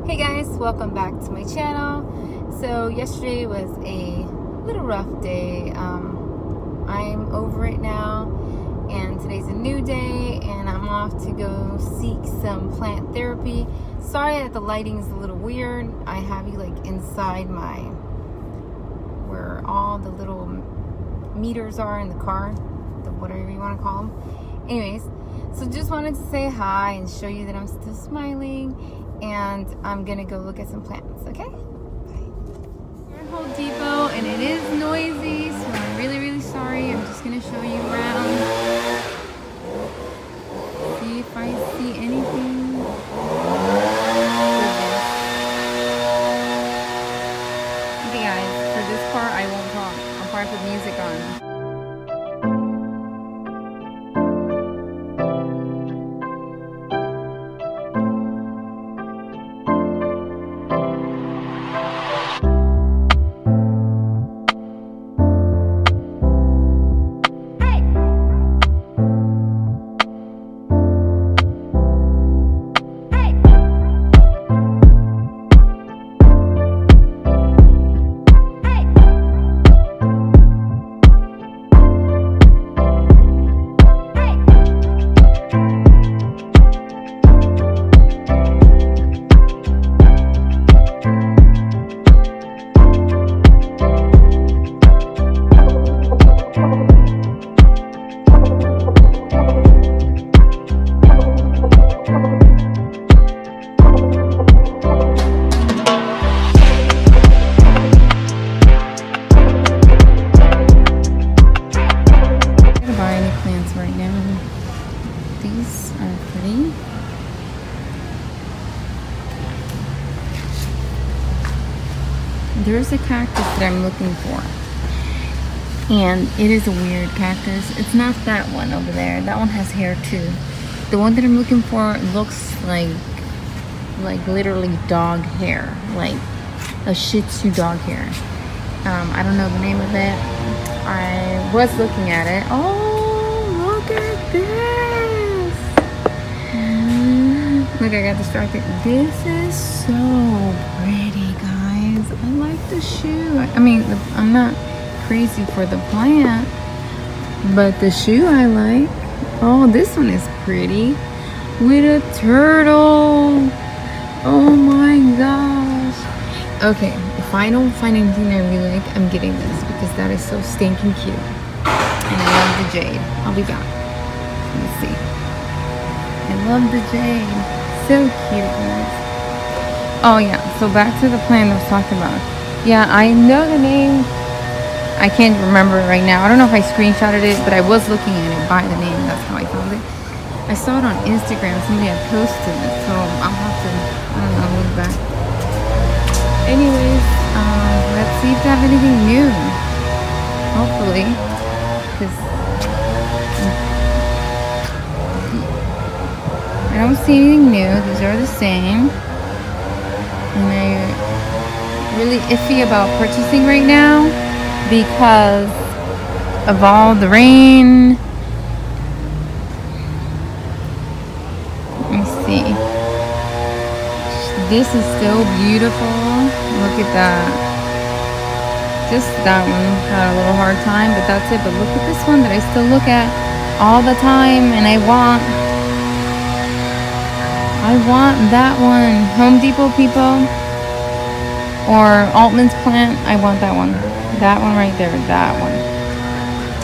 Hey guys, welcome back to my channel. So yesterday was a little rough day. I'm over it now, and today's a new day, and I'm off to go seek some plant therapy. Sorry that the lighting is a little weird. I have you like inside where all the little meters are in the car, whatever you want to call them. Anyways, so just wanted to say hi and show you that I'm still smiling, and I'm gonna go look at some plants, okay? Bye. We're in Home Depot and it is noisy, so I'm really sorry. I'm just gonna show you around. See if I see anything. Okay guys, for this part I won't talk. I'll probably put music on. These are pretty. There's a cactus that I'm looking for, and it is a weird cactus. It's not that one over there. That one has hair too. The one that I'm looking for looks like literally dog hair, like a Shih Tzu dog hair. I don't know the name of it. I was looking at it. Oh, look at this. Look, I got distracted. This is so pretty, guys. I like the shoe. I mean, I'm not crazy for the plant, but the shoe I like. Oh, this one is pretty. With a turtle. Oh my gosh. Okay, if I don't find anything I really like, I'm getting this because that is so stinking cute. And I love the jade. I'll be back. Let's see. I love the jade. So cute, guys. Oh yeah, so back to the plant I was talking about. Yeah, I know the name. I can't remember it right now. I don't know if I screenshotted it, but I was looking at it by the name. That's how I found it. I saw it on Instagram. Somebody had posted it, so I'll have to, I don't know, look back. Anyways, let's see if they have anything new. Hopefully, because I don't see anything new. These are the same. And I'm really iffy about purchasing right now because of all the rain. Let me see. This is so beautiful. Look at that. Just that one had a little hard time, but that's it. But look at this one that I still look at all the time, and I want that one. Home Depot people, or Altman's plant. I want that one. That one right there. That one.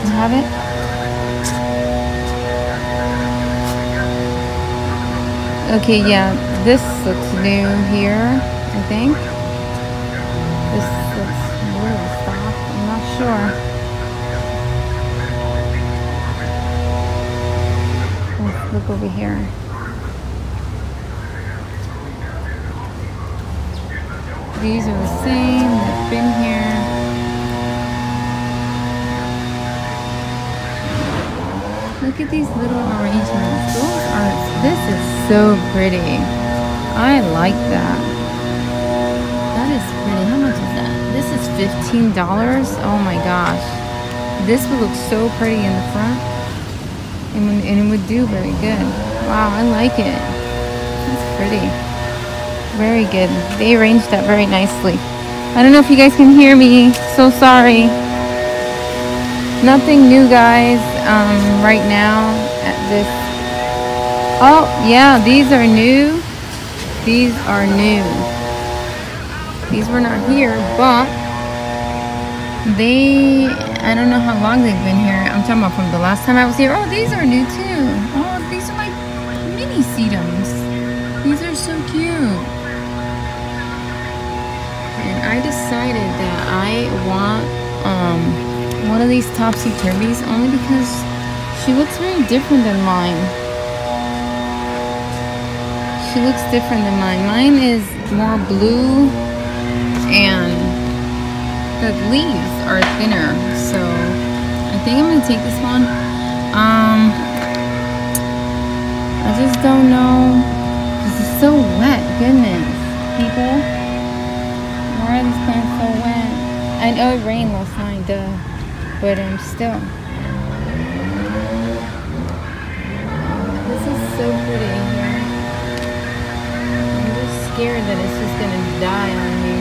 You have it? Okay, yeah. This looks new here, I think. This looks really soft. I'm not sure. Let's look over here. These are the same. They've been here. Look at these little arrangements. This is so pretty. I like that. That is pretty. How much is that? This is $15. Oh my gosh. This would look so pretty in the front. And it would do very good. Wow, I like it. That's pretty. Very good. They arranged that very nicely. I don't know if you guys can hear me. So sorry. Nothing new, guys. Right now at this. Oh yeah, these are new. These are new. These were not here, but they. I don't know how long they've been here. I'm talking about from the last time I was here. Oh, these are new too. Oh, these are like mini sedums. These are so cute. And I decided that I want one of these topsy-turvies only because she looks very different than mine. She looks different than mine. Mine is more blue and the leaves are thinner. So I think I'm gonna take this one. I just don't know. This is so wet. Goodness, people. Why are these plants so wet? I know it rained last night, duh. But still. This is so pretty in here. I'm just scared that it's just gonna die on me.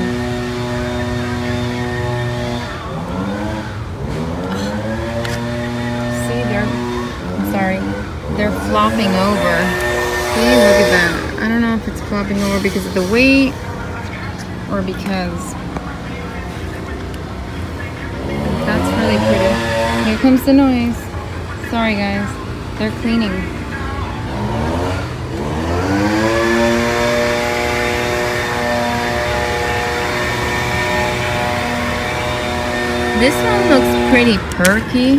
See, they're flopping over. See, look at that. I don't know if it's flopping over because of the weight or because that's really pretty. Here comes the noise. Sorry guys, they're cleaning. This one looks pretty perky.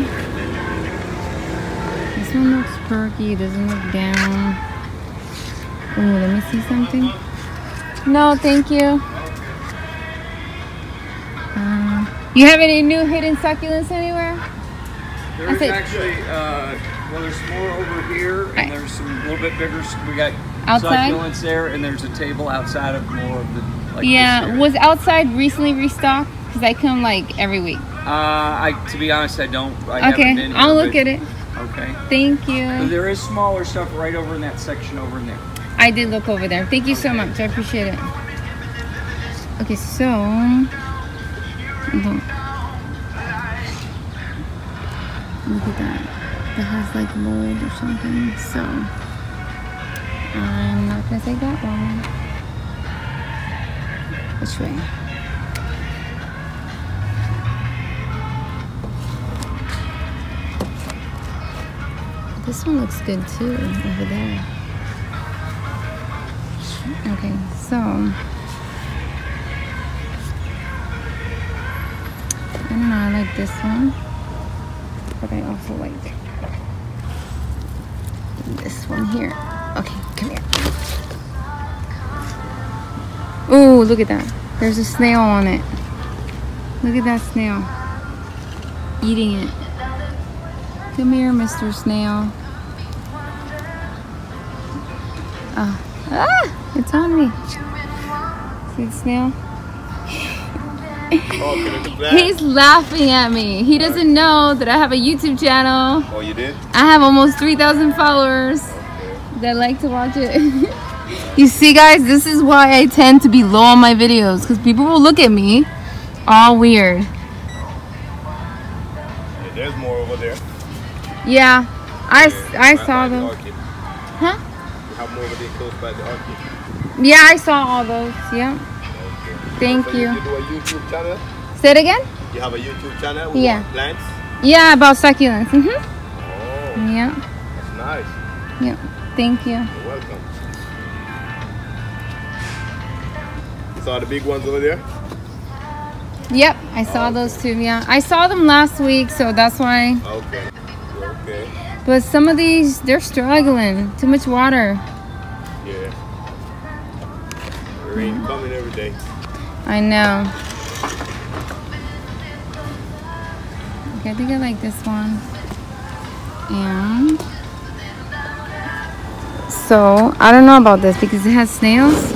This one looks perky, it doesn't look down. Oh, let me see something. No, thank you. You have any new hidden succulents anywhere? There's actually, well, there's more over here, and there's some a little bit bigger. We got outside succulents there, and there's a table outside of more of the. Like yeah, was outside recently restocked? Because I come like every week. To be honest, I don't. I okay, haven't been here, I'll look at it. Okay. Thank you. But there is smaller stuff right over in that section over in there. I did look over there. Thank you so much. I appreciate it. Okay, so. Look at that. That has like mold or something. So I'm not gonna take that one. Which way? This one looks good too over there. Okay, so I don't know, I like this one. But I also like this one here. Okay, come here. Oh, look at that. There's a snail on it. Look at that snail. Eating it. Come here, Mr. Snail. Ah, it's on me. See the snail? He's laughing at me. He doesn't know that I have a YouTube channel. Oh, you did? I have almost 3,000 followers that like to watch it. You see, guys, this is why I tend to be low on my videos, because people will look at me all weird. Yeah, there's more over there. Yeah, I saw them. Huh? You have more over there close by the arcade. Yeah, I saw all those. Yeah. Thank you. You do a YouTube channel? Say it again? You have a YouTube channel with plants? Yeah, about succulents. Oh. Yeah. That's nice. Yeah. Thank you. You're welcome. You saw the big ones over there? Yep, I saw those too. Yeah, I saw them last week, so that's why. Okay. Okay. But some of these, they're struggling. Too much water. Yeah. The rain coming every day. I know. Okay, I think I like this one. And so I don't know about this because it has snails.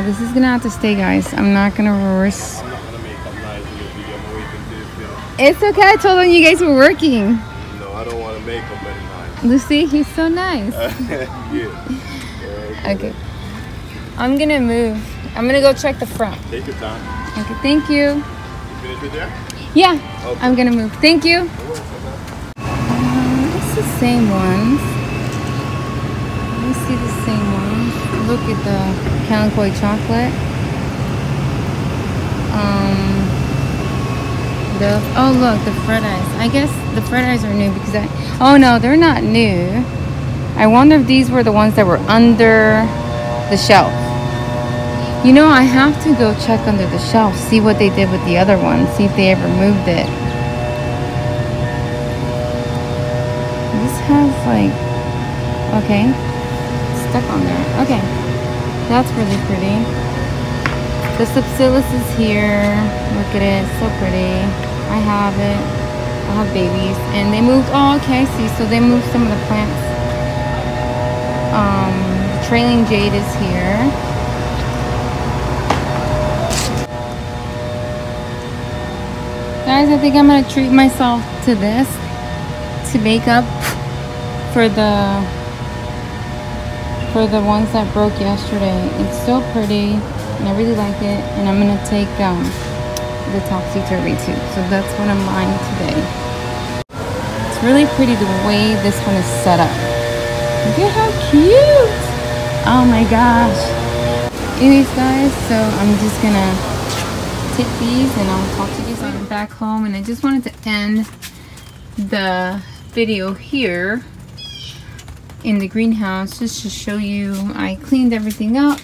This is gonna have to stay, guys. I'm not gonna risk. I'm not gonna make up lies in this video. I'm waiting to this video. It's okay. I told them you guys were working. No, I don't want to make up any lies. Lucy, he's so nice. Yeah. Okay. I'm gonna move. I'm gonna go check the front. Take your time. Okay, thank you. You finished with that? Yeah, Okay. I'm gonna move. Thank you. It's the same ones. Let me see the same ones. Look at the Calicoy chocolate. Oh look, the Fred Eyes. I guess the Fred Eyes are new because oh no, they're not new. I wonder if these were the ones that were under the shelf. You know, I have to go check under the shelf, see what they did with the other one, see if they ever moved it. This has like, okay, stuck on there. Okay, that's really pretty. The Succulent is here. Look at it, so pretty. I have it. I have babies, and they moved. Oh, okay, I see. So they moved some of the plants. Trailing Jade is here. Guys, I think I'm gonna treat myself to this to make up for the ones that broke yesterday. It's so pretty, and I really like it. And I'm gonna take the topsy-turvy too. So that's what I'm buying today. It's really pretty the way this one is set up. Look at how cute! Oh my gosh. Anyways guys, so I'm just gonna take these and I'll talk to you guys. I'm back home and I just wanted to end the video here in the greenhouse just to show you I cleaned everything up.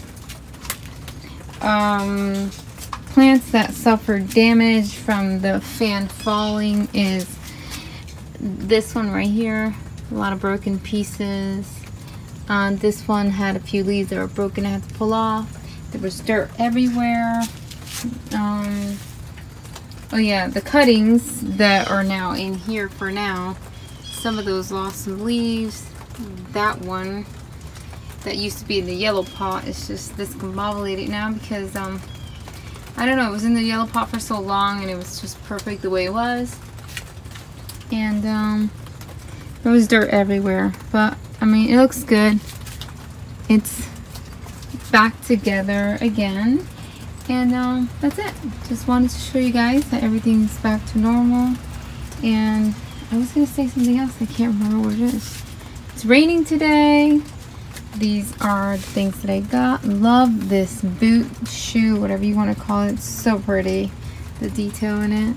Plants that suffered damage from the fan falling is this one right here. A lot of broken pieces. This one had a few leaves that were broken. I had to pull off. There was dirt everywhere. Oh yeah, the cuttings that are now in here for now, some of those lost some leaves. That one that used to be in the yellow pot is just discombobulated now because I don't know, it was in the yellow pot for so long and it was just perfect the way it was. And there was dirt everywhere, but I mean, it looks good. It's back together again. And that's it. Just wanted to show you guys that everything's back to normal. And I was gonna say something else. I can't remember what it is. It's raining today. These are the things that I got. Love this boot, shoe, whatever you want to call it. It's so pretty. The detail in it.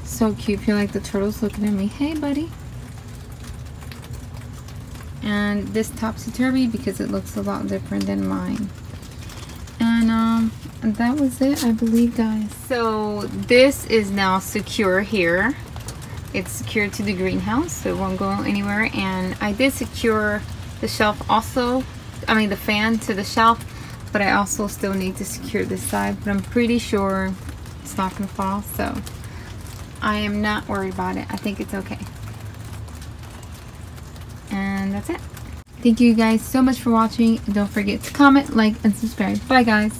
So cute. Feel like the turtle's looking at me. Hey, buddy. And this topsy-turvy because it looks a lot different than mine. And that was it, I believe, guys. So this is now secure here. It's secured to the greenhouse, so it won't go anywhere. And I did secure the shelf also, I mean the fan to the shelf, but I also still need to secure this side, but I'm pretty sure it's not gonna fall, so I am not worried about it. I think it's okay. And that's it. Thank you guys so much for watching. Don't forget to comment, like, and subscribe. Bye guys.